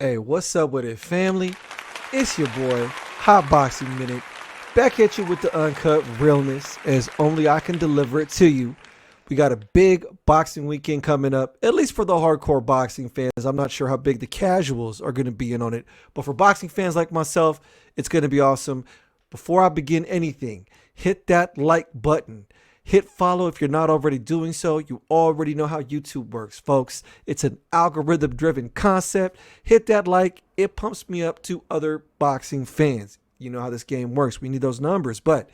Hey, what's up with it, family? It's your boy, Hot Boxing Minute, back at you with the uncut realness as only I can deliver it to you. We got a big boxing weekend coming up, at least for the hardcore boxing fans. I'm not sure how big the casuals are going to be in on it, but for boxing fans like myself, it's going to be awesome. Before I begin anything, hit that like button. Hit follow if you're not already doing so. You already know how YouTube works, folks. It's an algorithm-driven concept. Hit that like. It pumps me up to other boxing fans. You know how this game works. We need those numbers. But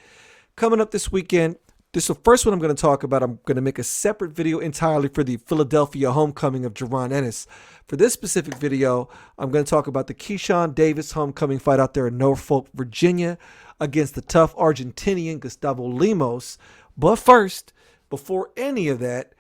coming up this weekend, this is the first one I'm going to talk about. I'm going to make a separate video entirely for the Philadelphia homecoming of Jaron Ennis. For this specific video, I'm going to talk about the Keyshawn Davis homecoming fight out there in Norfolk, Virginia, against the tough Argentinian Gustavo Lemos. But first, before any of that,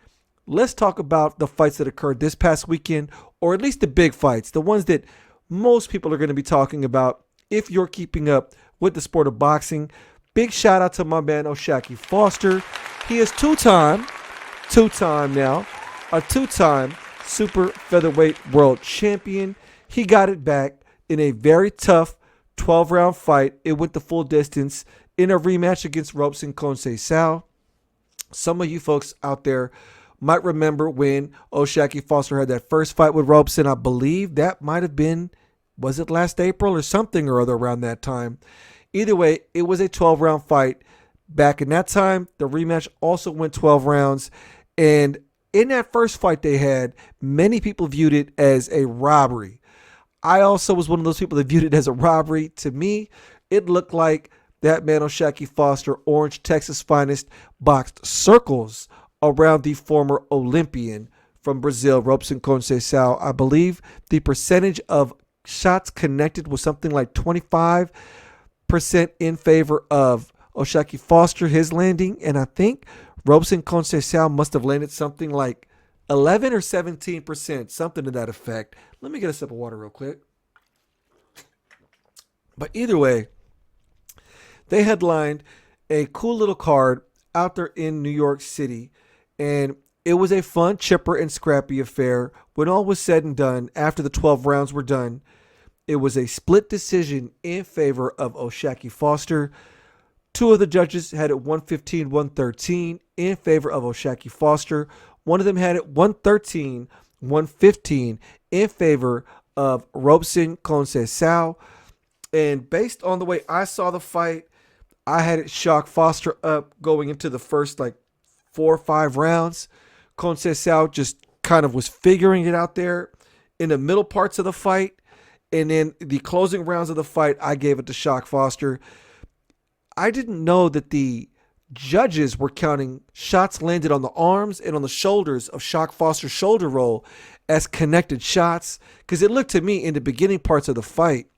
let's talk about the fights that occurred this past weekend, or at least the big fights, the ones that most people are going to be talking about if you're keeping up with the sport of boxing. Big shout out to my man O'Shaquie Foster. He is two-time now, a two-time super featherweight world champion. He got it back in a very tough 12-round fight. It went the full distance in a rematch against Robson Conceição. Some of you folks out there might remember when O'Shaquie Foster had that first fight with Robson. I believe that might have been, was it last April or something or other around that time? Either way, it was a 12-round fight back in that time. The rematch also went 12 rounds. And in that first fight they had, many people viewed it as a robbery. I also was one of those people that viewed it as a robbery. To me, it looked like that man O'Shaquie Foster, Orange, Texas finest, boxed circles around the former Olympian from Brazil, Robson Conceição. I believe the percentage of shots connected was something like 25% in favor of O'Shaquie Foster, his landing. And I think Robson Conceição must have landed something like 11 or 17%, something to that effect. Let me get a sip of water real quick. But either way, they headlined a cool little card out there in New York City, and it was a fun, chipper, and scrappy affair. When all was said and done, after the 12 rounds were done, it was a split decision in favor of O'Shaquie Foster. Two of the judges had it 115-113 in favor of O'Shaquie Foster. One of them had it 113-115 in favor of Robson Conceição. And based on the way I saw the fight, I had it shock Foster up going into the first 4 or 5 rounds. Conceição just kind of was figuring it out there in the middle parts of the fight. And then the closing rounds of the fight, I gave it to Shock Foster. I didn't know that the judges were counting shots landed on the arms and on the shoulders of Shock Foster's shoulder roll as connected shots, because it looked to me in the beginning parts of the fight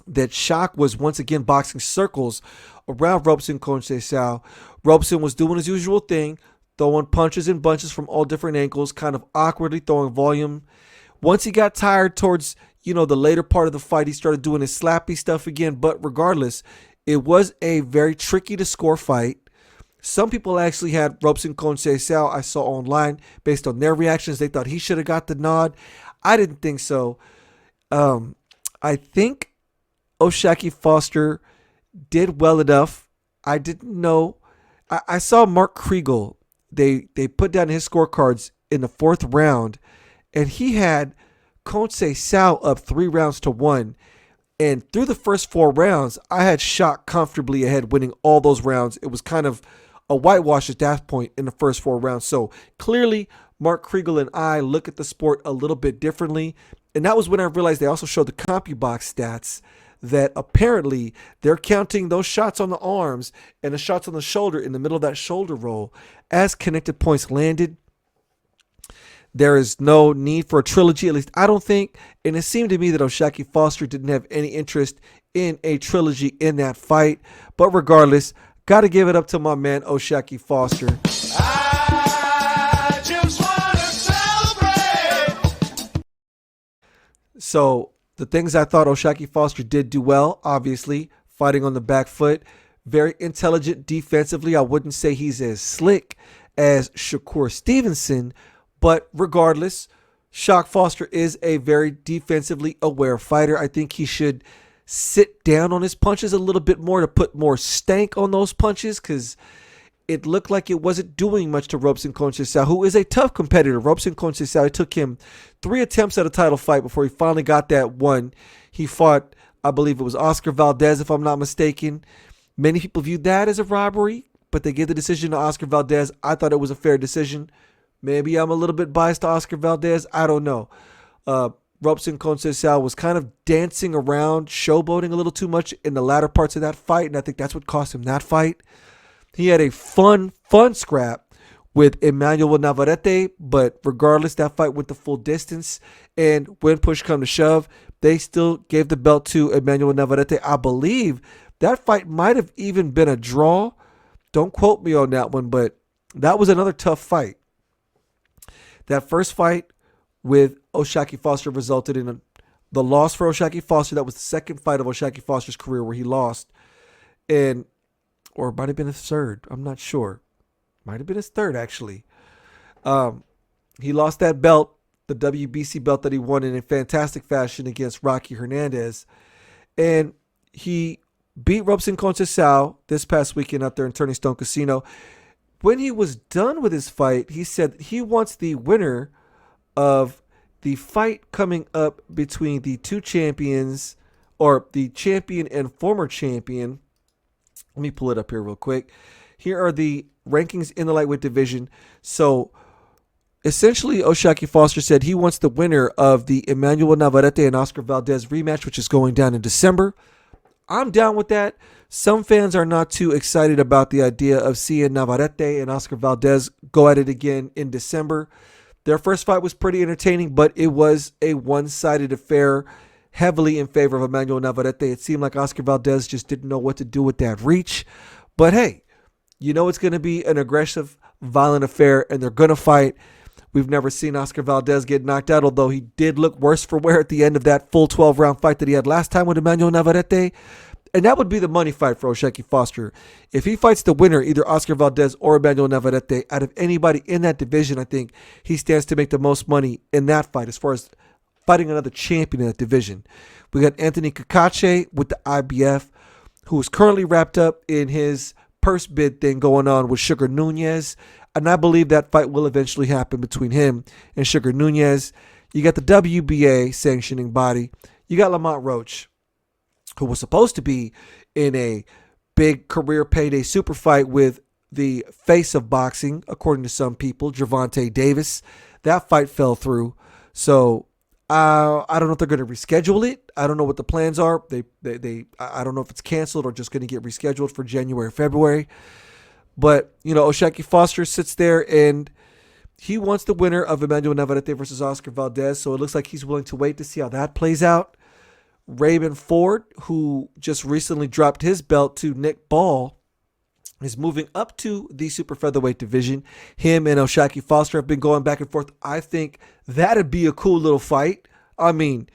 that Shock was once again boxing circles around Robson Conceição. Robson was doing his usual thing, throwing punches and bunches from all different angles, kind of awkwardly throwing volume. Once he got tired towards, the later part of the fight, he started doing his slappy stuff again. But regardless, it was a very tricky to score fight. Some people actually had Robson Conceição, I saw online, based on their reactions. They thought he should have got the nod. I didn't think so. I think O'Shaquie Foster did well enough. I didn't know. I saw Mark Kriegel. They put down his scorecards in the 4th round, and he had Conceição up 3-1. And through the first 4 rounds, I had Shock comfortably ahead, winning all those rounds. It was kind of a whitewash at that point in the first 4 rounds. So clearly, Mark Kriegel and I look at the sport a little bit differently. And that was when I realized they also showed the CompuBox stats that apparently they're counting those shots on the arms and the shots on the shoulder in the middle of that shoulder roll as connected points landed. There is no need for a trilogy, at least I don't think. And it seemed to me that O'Shaquie Foster didn't have any interest in a trilogy in that fight. But regardless, got to give it up to my man O'Shaquie Foster. I just want to celebrate. So the things I thought O'Shaquie Foster did do well, obviously, fighting on the back foot, very intelligent defensively. I wouldn't say he's as slick as Shakur Stevenson, but regardless, Shock Foster is a very defensively aware fighter. I think he should sit down on his punches a little bit more to put more stank on those punches, because it looked like it wasn't doing much to Robson Conceição, who is a tough competitor. Robson Conceição, it took him 3 attempts at a title fight before he finally got that one. He fought, I believe it was Oscar Valdez, if I'm not mistaken. Many people viewed that as a robbery, but they gave the decision to Oscar Valdez. I thought it was a fair decision. Maybe I'm a little bit biased to Oscar Valdez. I don't know. Robson Conceição was kind of dancing around, showboating a little too much in the latter parts of that fight, and I think that's what cost him that fight. He had a fun scrap with Emmanuel Navarrete, but regardless, that fight went the full distance, and when push come to shove, they still gave the belt to Emmanuel Navarrete. I believe that fight might have even been a draw. Don't quote me on that one, but that was another tough fight. That first fight with O'Shaquie Foster resulted in the loss for O'Shaquie Foster. That was the second fight of O'Shaquie Foster's career where he lost. Or it might have been his third. I'm not sure. Might have been his third, actually. He lost that belt, the WBC belt that he won in a fantastic fashion against Rocky Hernandez. And he beat Robson Conceição this past weekend out there in Turning Stone Casino. When he was done with his fight, he said he wants the winner of the fight coming up between the two champions, or the champion and former champion. Let me pull it up here real quick. Here are the rankings in the lightweight division. So essentially, O'Shaquie Foster said he wants the winner of the Emmanuel Navarrete and Oscar Valdez rematch, which is going down in December. I'm down with that. Some fans are not too excited about the idea of seeing Navarrete and Oscar Valdez go at it again in December. Their first fight was pretty entertaining, but it was a one-sided affair, heavily in favor of Emmanuel Navarrete. It seemed like Oscar Valdez just didn't know what to do with that reach. But hey, you know it's going to be an aggressive, violent affair, and they're going to fight. We've never seen Oscar Valdez get knocked out, although he did look worse for wear at the end of that full 12-round fight that he had last time with Emmanuel Navarrete. And that would be the money fight for O'Shaquie Foster. If he fights the winner, either Oscar Valdez or Emmanuel Navarrete, out of anybody in that division, I think he stands to make the most money in that fight as far as fighting another champion in that division. We got Anthony Kakache with the IBF, who is currently wrapped up in his purse bid thing going on with Sugar Nunez. And I believe that fight will eventually happen between him and Sugar Nunez. You got the WBA sanctioning body. You got Lamont Roach, who was supposed to be in a big career payday super fight with the face of boxing, according to some people, Gervonta Davis. That fight fell through. So I don't know if they're going to reschedule it. I don't know what the plans are. I don't know if it's canceled or just going to get rescheduled for January, February. But, you know, O'Shaquie Foster sits there and he wants the winner of Emmanuel Navarrete versus Oscar Valdez. So it looks like he's willing to wait to see how that plays out. Raymond Ford, who just recently dropped his belt to Nick Ball, is moving up to the super featherweight division. Him and O'Shaquie Foster have been going back and forth. I think that'd be a cool little fight. I mean,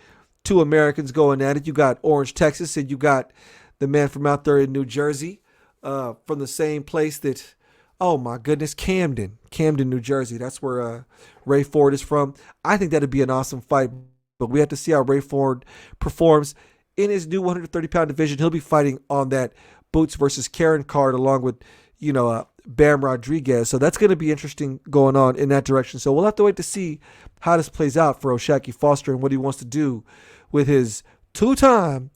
two Americans going at it. You got Orange, Texas, and you got the man from out there in New Jersey, from the same place that, oh my goodness, Camden, New Jersey. That's where Ray Ford is from. I think that'd be an awesome fight. But we have to see how Ray Ford performs in his new 130-pound division. He'll be fighting on that Boots versus Karen card along with, Bam Rodriguez. So that's going to be interesting going on in that direction. So we'll have to wait to see how this plays out for O'Shaquie Foster and what he wants to do with his two-time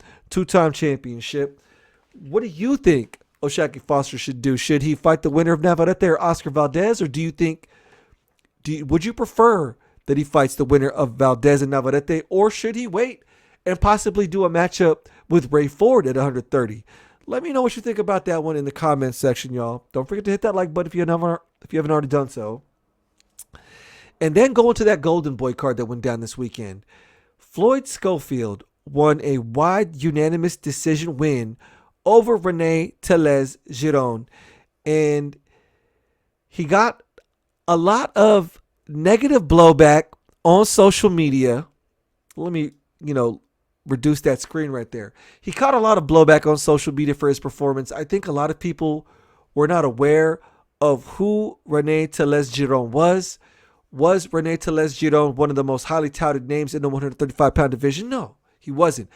championship. What do you think O'Shaquie Foster should do? Should he fight the winner of Navarrete or Oscar Valdez? Or would you prefer that he fights the winner of Valdez and Navarrete, or should he wait and possibly do a matchup with Ray Ford at 130? Let me know what you think about that one in the comments section, y'all. Don't forget to hit that like button if you haven't already done so. And then go into that Golden Boy card that went down this weekend. Floyd Schofield won a wide unanimous decision win over Rene Tellez Giron, and he got a lot of negative blowback on social media. Let me, reduce that screen right there. He caught a lot of blowback on social media for his performance. I think a lot of people were not aware of who Rene Tellez Giron was. Was Rene Teles Giron one of the most highly touted names in the 135-pound division? No, he wasn't.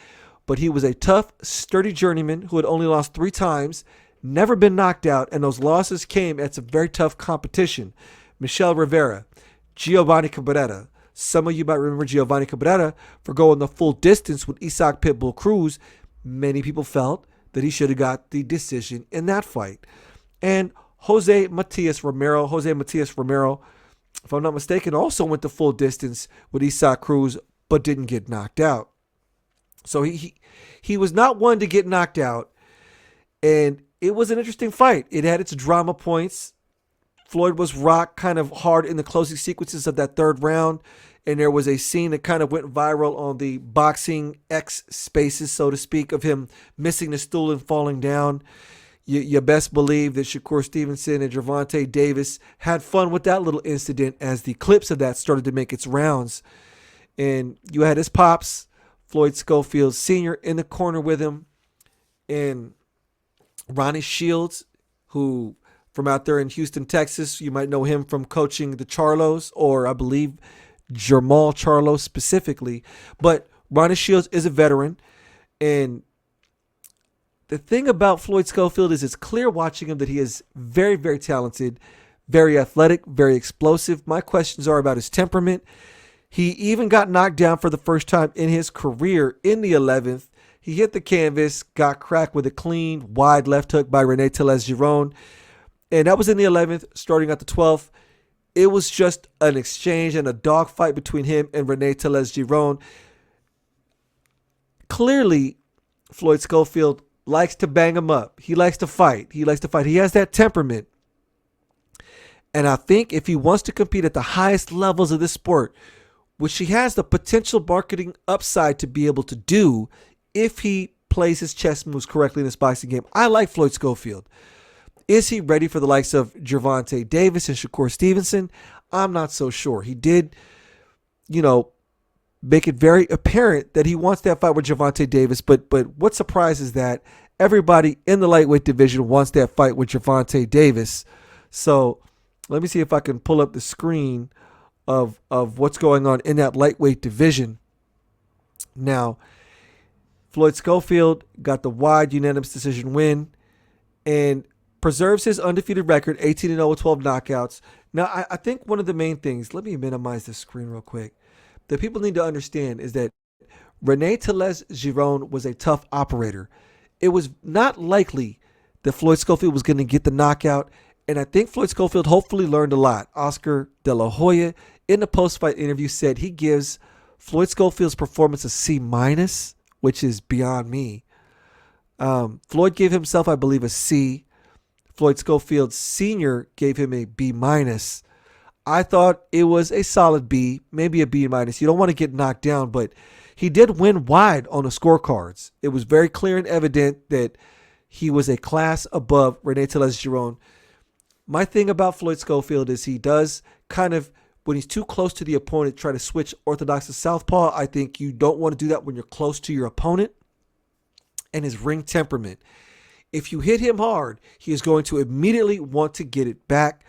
But he was a tough, sturdy journeyman who had only lost 3 times, never been knocked out, and those losses came at some very tough competition. Michel Rivera, Giovanni Cabrera. Some of you might remember Giovanni Cabrera for going the full distance with Isaac Pitbull Cruz. Many people felt that he should have got the decision in that fight. And Jose Matias Romero, if I'm not mistaken, also went the full distance with Isaac Cruz, but didn't get knocked out. So he was not one to get knocked out. And it was an interesting fight. It had its drama points. Floyd was rocked kind of hard in the closing sequences of that 3rd round. And there was a scene that kind of went viral on the boxing X spaces, so to speak, of him missing the stool and falling down. You best believe that Shakur Stevenson and Gervonta Davis had fun with that little incident as the clips of that started to make its rounds. And you had his pops, Floyd Schofield Sr., in the corner with him. And Ronnie Shields, who from out there in Houston, Texas, you might know him from coaching the Charlos, or I believe Jermall Charlo specifically. But Ronnie Shields is a veteran. And the thing about Floyd Schofield is it's clear watching him that he is very, very talented, very athletic, very explosive. My questions are about his temperament. He even got knocked down for the first time in his career in the 11th. He hit the canvas, got cracked with a clean, wide left hook by Rene Teles Giron. And that was in the 11th. Starting at the 12th, it was just an exchange and a dogfight between him and Rene Teles Giron. Clearly, Floyd Schofield likes to bang him up. He likes to fight. He has that temperament. And I think if he wants to compete at the highest levels of this sport, which he has the potential marketing upside to be able to do if he plays his chess moves correctly in this boxing game, I like Floyd Schofield. Is he ready for the likes of Gervonta Davis and Shakur Stevenson? I'm not so sure. He did, make it very apparent that he wants that fight with Gervonta Davis. But what surprises that everybody in the lightweight division wants that fight with Gervonta Davis. So let me see if I can pull up the screen of what's going on in that lightweight division. Now, Floyd Schofield got the wide unanimous decision win and preserves his undefeated record, 18-0 with 12 knockouts. Now, I think one of the main things, let me minimize this screen real quick, that people need to understand is that Rene Teles Giron was a tough operator. It was not likely that Floyd Schofield was going to get the knockout, and I think Floyd Schofield hopefully learned a lot. Oscar De La Hoya, in the post-fight interview, said he gives Floyd Schofield's performance a C-, which is beyond me. Floyd gave himself, I believe, a C. Floyd Schofield Sr. gave him a B-. I thought it was a solid B, maybe a B-. You don't want to get knocked down, but he did win wide on the scorecards. It was very clear and evident that he was a class above Rene Teles Giron. My thing about Floyd Schofield is he does kind of, when he's too close to the opponent, try to switch orthodox to southpaw. I think you don't want to do that when you're close to your opponent. And his ring temperament. If you hit him hard, he is going to immediately want to get it back.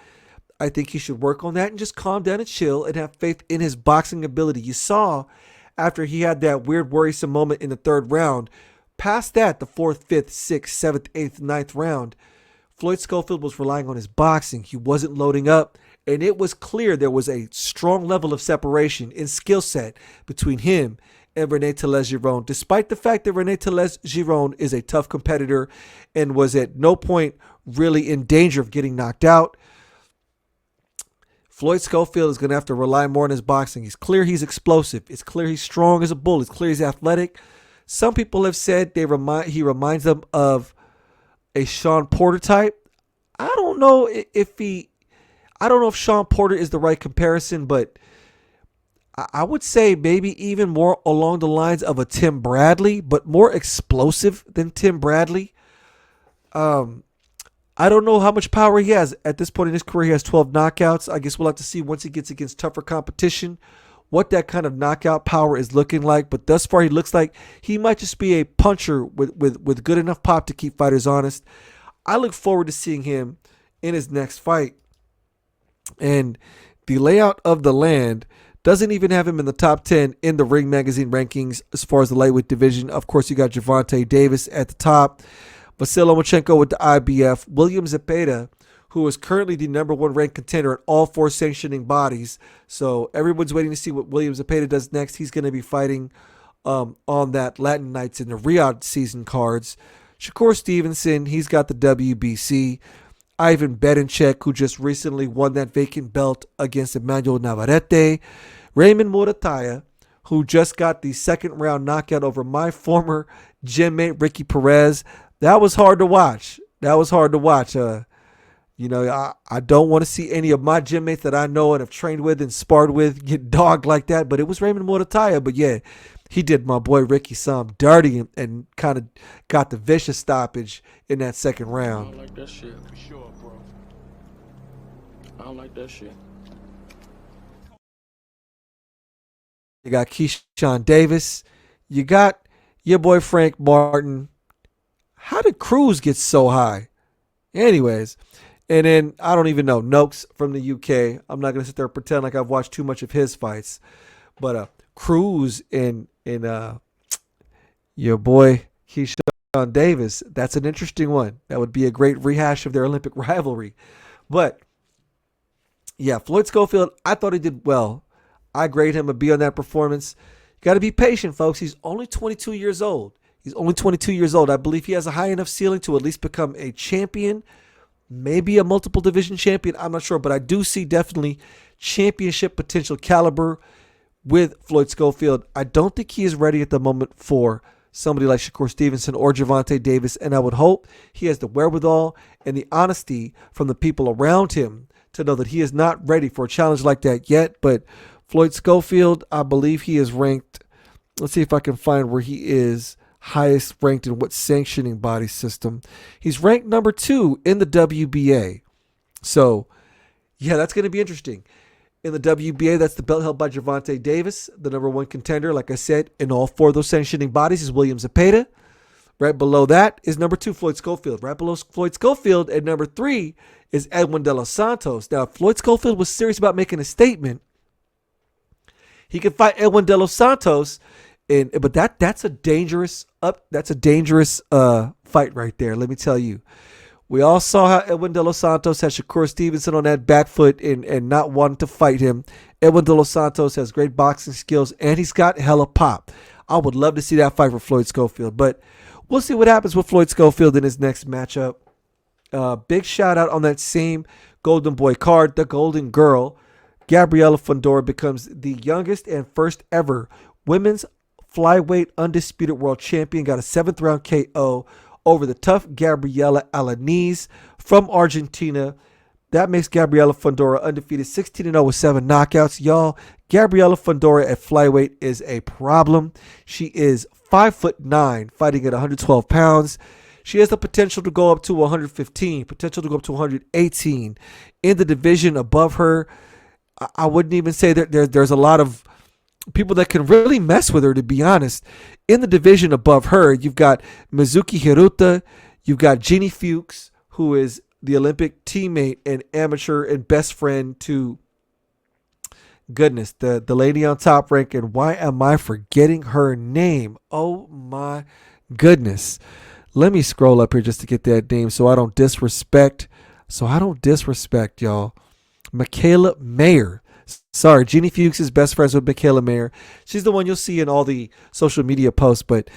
I think he should work on that and just calm down and chill and have faith in his boxing ability. You saw after he had that weird, worrisome moment in the 3rd round, past that, the 4th, 5th, 6th, 7th, 8th, 9th round, Floyd Schofield was relying on his boxing. He wasn't loading up. And it was clear there was a strong level of separation in skill set between him and Rene Teles Giron, despite the fact that Rene Teles Giron is a tough competitor and was at no point really in danger of getting knocked out. Floyd Schofield is going to have to rely more on his boxing. It's clear he's explosive. It's clear he's strong as a bull. It's clear he's athletic. Some people have said he reminds them of a Sean Porter type. I don't know if Sean Porter is the right comparison, but I would say maybe even more along the lines of a Tim Bradley, but more explosive than Tim Bradley. I don't know how much power he has. At this point in his career, he has 12 knockouts. I guess we'll have to see once he gets against tougher competition what that kind of knockout power is looking like. But thus far, he looks like he might just be a puncher with good enough pop to keep fighters honest. I look forward to seeing him in his next fight. And the layout of the land doesn't even have him in the top 10 in the Ring Magazine rankings as far as the lightweight division. Of course, you got Gervonta Davis at the top, Vasyl Lomachenko with the IBF, William Zepeda, who is currently the number one ranked contender in all four sanctioning bodies. So everyone's waiting to see what William Zepeda does next. He's going to be fighting on that Latin Nights in the Riyadh season cards. Shakur Stevenson, he's got the WBC. Ivan Bedenchek, who just recently won that vacant belt against Emmanuel Navarrete. Raymond Murataya, who just got the second round knockout over my former gym mate, Ricky Perez. That was hard to watch. I don't want to see any of my gym mates that I know and have trained with and sparred with get dogged like that, but it was Raymond Murataya. But yeah, he did my boy Ricky some dirty and kind of got the vicious stoppage in that second round. I don't like that shit. For sure, bro. I don't like that shit. You got Keyshawn Davis. You got your boy Frank Martin. How did Cruz get so high? Anyways, and then I don't even know. Noakes from the UK. I'm not going to sit there and pretend like I've watched too much of his fights. But Cruz and your boy Keyshawn Davis, that's an interesting one. That would be a great rehash of their Olympic rivalry. But, yeah, Floyd Schofield, I thought he did well. I grade him a B on that performance. You got to be patient, folks. He's only 22 years old. I believe he has a high enough ceiling to at least become a champion, maybe a multiple division champion. I'm not sure, but I do see definitely championship potential caliber with Floyd Schofield. I don't think he is ready at the moment for somebody like Shakur Stevenson or Gervonta Davis, and I would hope he has the wherewithal and the honesty from the people around him to know that he is not ready for a challenge like that yet. But Floyd Schofield, I believe he is ranked. Let's see if I can find where he is highest ranked in what sanctioning body system. He's ranked number 2 in the WBA. So, yeah, that's going to be interesting. In the WBA, that's the belt held by Gervonta Davis, the number 1 contender. Like I said, in all 4 of those sanctioning bodies is William Zepeda. Right below that is number 2, Floyd Schofield. Right below Floyd Schofield at number 3 is Edwin De Los Santos. Now, if Floyd Schofield was serious about making a statement, he could fight Edwin De Los Santos, but that's a dangerous fight right there. Let me tell you. We all saw how Edwin De Los Santos had Shakur Stevenson on that back foot and not wanting to fight him. Edwin De Los Santos has great boxing skills, and he's got hella pop. I would love to see that fight for Floyd Schofield, but we'll see what happens with Floyd Schofield in his next matchup. Big shout out on that same Golden Boy card, the Golden Girl. Gabriella Fundora becomes the youngest and first ever women's flyweight undisputed world champion. Got a 7th round KO over the tough Gabriella Alaniz from Argentina. That makes Gabriella Fundora undefeated 16-0 with 7 knockouts. Y'all, Gabriella Fundora at flyweight is a problem. She is 5'9", fighting at 112 pounds. She has the potential to go up to 115, potential to go up to 118. In the division above her, I wouldn't even say that there's a lot of people that can really mess with her, to be honest. In the division above her, you've got Mizuki Hiruta, you've got Jeannie Fuchs, who is the Olympic teammate and amateur and best friend to, goodness, the lady on Top Rank. And why am I forgetting her name? Oh my goodness. Let me scroll up here just to get that name so I don't disrespect. Y'all. Michaela Mayer. Sorry, Jeannie Fuchs is best friends with Michaela Mayer. She's the one you'll see in all the social media posts. But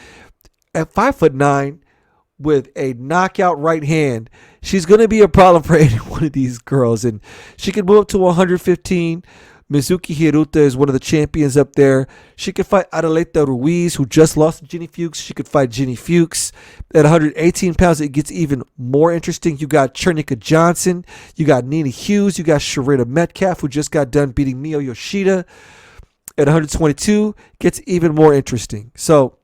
at 5'9", with a knockout right hand, she's going to be a problem for any one of these girls. And she can move up to 115. Mizuki Hiruta is one of the champions up there. She could fight Adeleta Ruiz, who just lost to Jeannie Fuchs. She could fight Jeannie Fuchs. At 118 pounds, it gets even more interesting. You got Chernica Johnson. You got Nina Hughes. You got Sharita Metcalf, who just got done beating Mio Yoshida. At 122, gets even more interesting. So,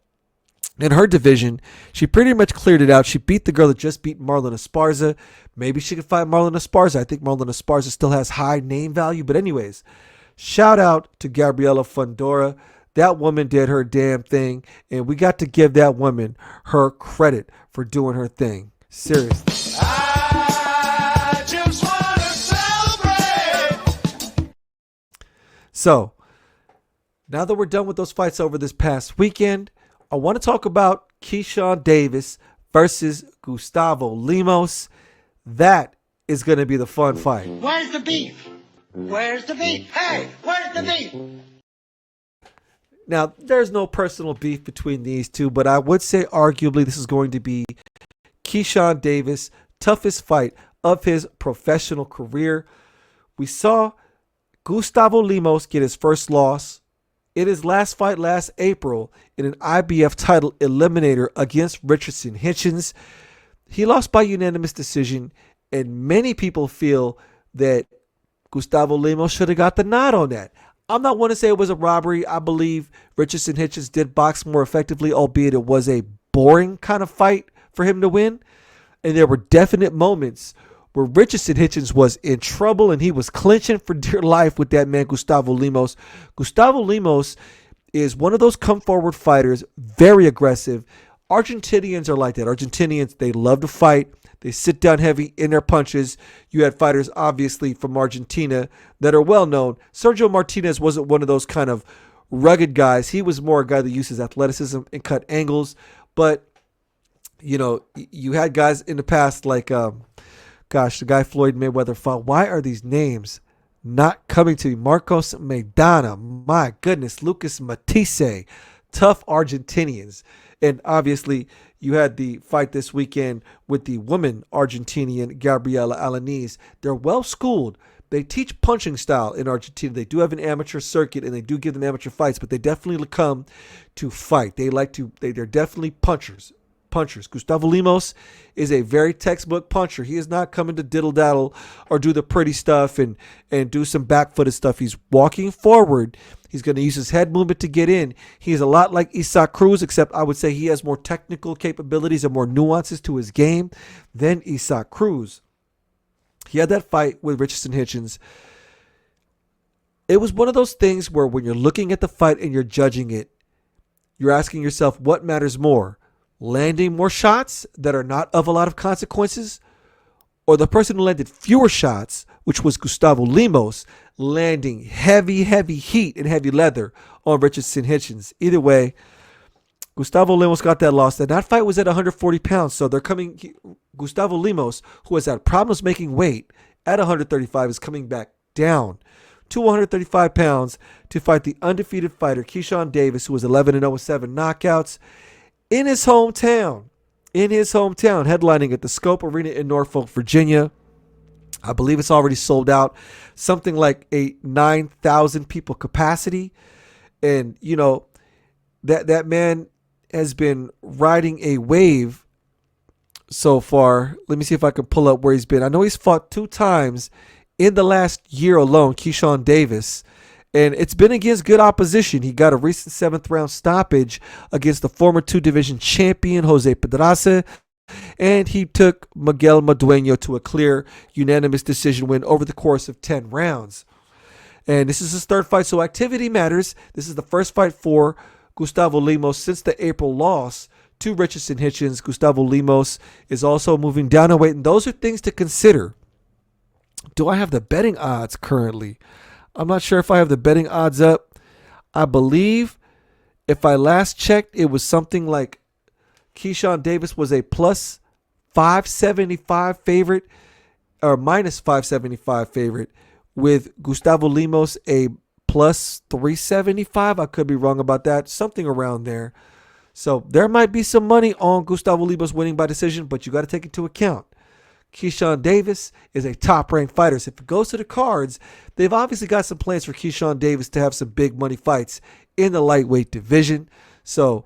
in her division, she pretty much cleared it out. She beat the girl that just beat Marlon Esparza. Maybe she could fight Marlon Esparza. I think Marlon Esparza still has high name value. But anyways, shout out to Gabriella Fundora. That woman did her damn thing, and we got to give that woman her credit for doing her thing. Seriously. So now that we're done with those fights over this past weekend, I want to talk about Keyshawn Davis versus Gustavo Lemos. That is going to be the fun fight. Where's the beef? Where's the beef? Hey, where's the beef? Now, there's no personal beef between these two, but I would say arguably this is going to be Keyshawn Davis' toughest fight of his professional career. We saw Gustavo Lemos get his first loss in his last fight last April in an IBF title eliminator against Richardson Hitchins. He lost by unanimous decision, and many people feel that Gustavo Lemos should have got the nod on that. I'm not one to say it was a robbery. I believe Richardson Hitchins did box more effectively, albeit it was a boring kind of fight for him to win. And there were definite moments where Richardson Hitchins was in trouble and he was clinching for dear life with that man, Gustavo Lemos. Gustavo Lemos is one of those come forward fighters, very aggressive. Argentinians are like that. Argentinians, they love to fight. They sit down heavy in their punches. You had fighters, obviously, from Argentina that are well known. Sergio Martinez wasn't one of those kind of rugged guys. He was more a guy that used his athleticism and cut angles. But, you know, you had guys in the past like, the guy Floyd Mayweather fought. Why are these names not coming to me? Marcos Maidana. My goodness. Lucas Matisse. Tough Argentinians. And obviously, you had the fight this weekend with the woman Argentinian, Gabriella Alanis. They're well schooled. They teach punching style in Argentina. They do have an amateur circuit, and they do give them amateur fights, but they definitely come to fight. They're definitely punchers. Gustavo Lemos is a very textbook puncher. He is not coming to diddle-daddle or do the pretty stuff and do some back-footed stuff. He's walking forward. He's going to use his head movement to get in. He is a lot like Isaac Cruz, except I would say he has more technical capabilities and more nuances to his game than Isaac Cruz. He had that fight with Richardson Hitchins. It was one of those things where when you're looking at the fight and you're judging it, you're asking yourself, what matters more? Landing more shots that are not of a lot of consequences, or the person who landed fewer shots, which was Gustavo Lemos, landing heavy heat and heavy leather on Richardson Hitchins. Either way, Gustavo Lemos got that loss. And that fight was at 140 pounds, so Gustavo Lemos, who has had problems making weight at 135, is coming back down to 135 pounds to fight the undefeated fighter Keyshawn Davis, who was 11-0 with 7 knockouts. In his hometown, headlining at the Scope Arena in Norfolk, Virginia. I believe it's already sold out, something like a 9,000 people capacity. And, you know, that man has been riding a wave so far. Let me see if I can pull up where he's been. I know he's fought 2 times in the last year alone, Keyshawn Davis. And it's been against good opposition. He got a recent 7th round stoppage against the former 2-division champion, Jose Pedraza. And he took Miguel Madueño to a clear, unanimous decision win over the course of 10 rounds. And this is his 3rd fight, so activity matters. This is the first fight for Gustavo Lemos since the April loss to Richardson Hitchins. Gustavo Lemos is also moving down in weight, and those are things to consider. Do I have the betting odds currently? I'm not sure if I have the betting odds up. I believe if I last checked, it was something like Keyshawn Davis was a plus 575 favorite or minus 575 favorite, with Gustavo Lemos a plus 375. I could be wrong about that. Something around there. So there might be some money on Gustavo Lemos winning by decision, but you got to take into account Keyshawn Davis is a top-ranked fighter. So if it goes to the cards, they've obviously got some plans for Keyshawn Davis to have some big money fights in the lightweight division. So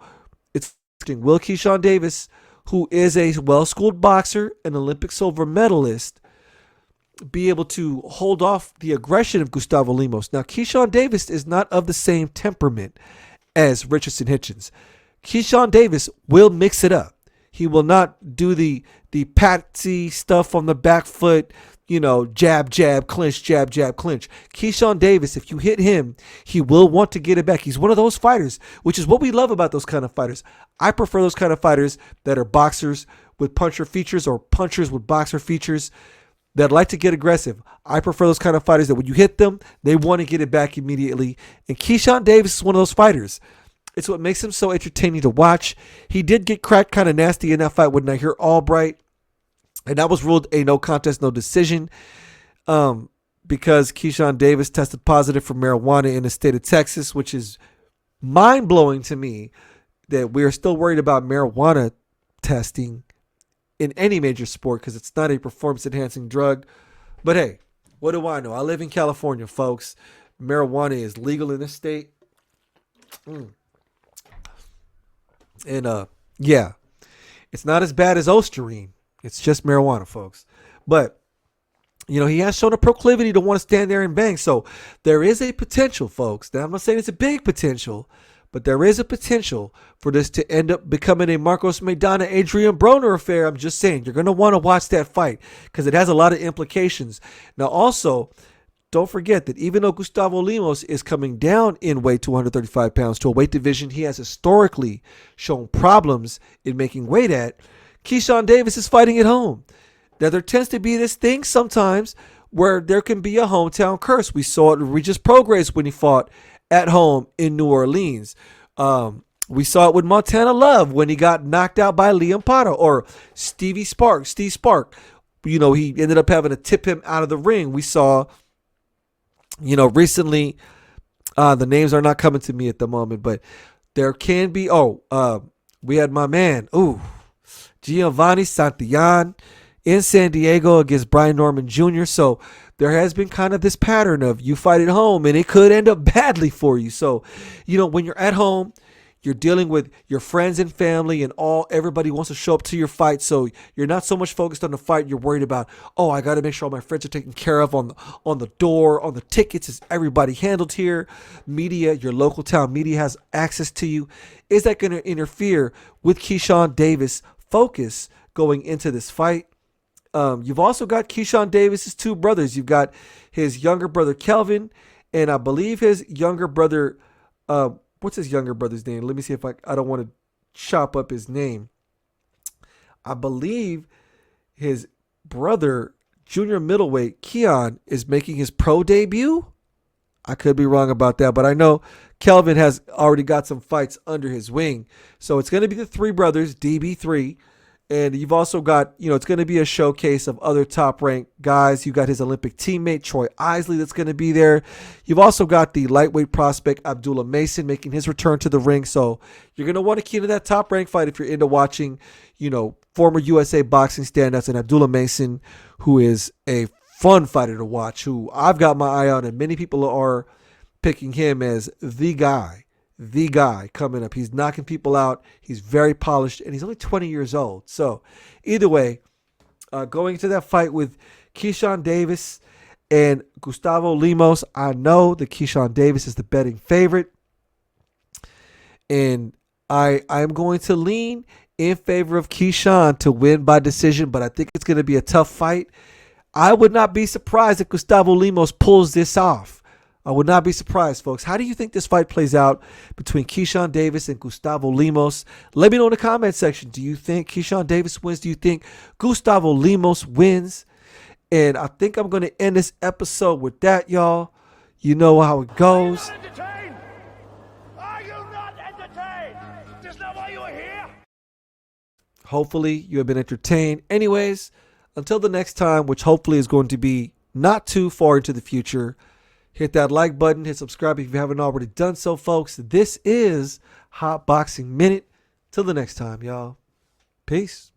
it's interesting. Will Keyshawn Davis, who is a well-schooled boxer, an Olympic silver medalist, be able to hold off the aggression of Gustavo Lemos? Now, Keyshawn Davis is not of the same temperament as Richardson Hitchins. Keyshawn Davis will mix it up. He will not do the patsy stuff on the back foot, jab, jab, clinch, jab, jab, clinch. Keyshawn Davis, if you hit him, he will want to get it back. He's one of those fighters, which is what we love about those kind of fighters. I prefer those kind of fighters that are boxers with puncher features or punchers with boxer features. that like to get aggressive. I prefer those kind of fighters that when you hit them, they want to get it back immediately. And Keyshawn Davis is one of those fighters. It's what makes him so entertaining to watch. He did get cracked kind of nasty in that fight with Nahir Albright, and that was ruled a no contest, no decision, because Keyshawn Davis tested positive for marijuana in the state of Texas, which is mind-blowing to me that we're still worried about marijuana testing in any major sport because it's not a performance-enhancing drug. But hey, what do I know? I live in California, folks. Marijuana is legal in this state. And yeah, it's not as bad as Osterine. It's just marijuana, folks. But, you know, he has shown a proclivity to want to stand there and bang. So there is a potential, folks. Now, I'm not saying it's a big potential, but there is a potential for this to end up becoming a Marcos Maidana, Adrian Broner affair. I'm just saying, you're going to want to watch that fight because it has a lot of implications. Now, also, don't forget that even though Gustavo Lemos is coming down in weight to 135 pounds to a weight division he has historically shown problems in making weight at, Keyshawn Davis is fighting at home. Now, there tends to be this thing sometimes where there can be a hometown curse. We saw it with Regis Prograis when he fought at home in New Orleans. We saw it with Montana Love when he got knocked out by Liam Potter, or Steve Spark. You know, he ended up having to tip him out of the ring. We saw, you know, recently, the names are not coming to me at the moment, but there can be, we had my man, Giovanni Santillan in San Diego against Brian Norman Jr. So there has been kind of this pattern of you fight at home and it could end up badly for you. So, you know, when you're at home, you're dealing with your friends and family and everybody wants to show up to your fight. So you're not so much focused on the fight. You're worried about, I got to make sure all my friends are taken care of on the door, on the tickets. Is everybody handled here? Media, your local town media has access to you. Is that going to interfere with Keyshawn Davis' focus going into this fight? You've also got Keyshawn Davis's two brothers. You've got his younger brother Kelvin, and I believe his younger brother, what's his younger brother's name? Let me see if I don't want to chop up his name. I believe his brother, junior middleweight Keon, is making his pro debut. I could be wrong about that, but I know Kelvin has already got some fights under his wing. So it's going to be the three brothers, DB3. And you've also got, it's going to be a showcase of other top-ranked guys. You've got his Olympic teammate, Troy Isley, that's going to be there. You've also got the lightweight prospect, Abdullah Mason, making his return to the ring. So you're going to want to key into that top-ranked fight if you're into watching, former USA boxing standouts, and Abdullah Mason, who is a fun fighter to watch, who I've got my eye on, and many people are picking him as the guy coming up. He's knocking people out. He's very polished, and he's only 20 years old. So either way, going into that fight with Keyshawn Davis and Gustavo Lemos, I know that Keyshawn Davis is the betting favorite, and I am going to lean in favor of Keyshawn to win by decision, but I think it's going to be a tough fight. I would not be surprised if Gustavo Lemos pulls this off. I would not be surprised, folks. How do you think this fight plays out between Keyshawn Davis and Gustavo Lemos? Let me know in the comment section. Do you think Keyshawn Davis wins? Do you think Gustavo Lemos wins? And I think I'm going to end this episode with that, y'all. You know how it goes. Are you not entertained? Are you not entertained? That's not why you are here. Hopefully you have been entertained. Anyways, until the next time, which hopefully is going to be not too far into the future, hit that like button, hit subscribe if you haven't already done so, folks. This is Hot Boxing Minute. Till the next time, y'all. Peace.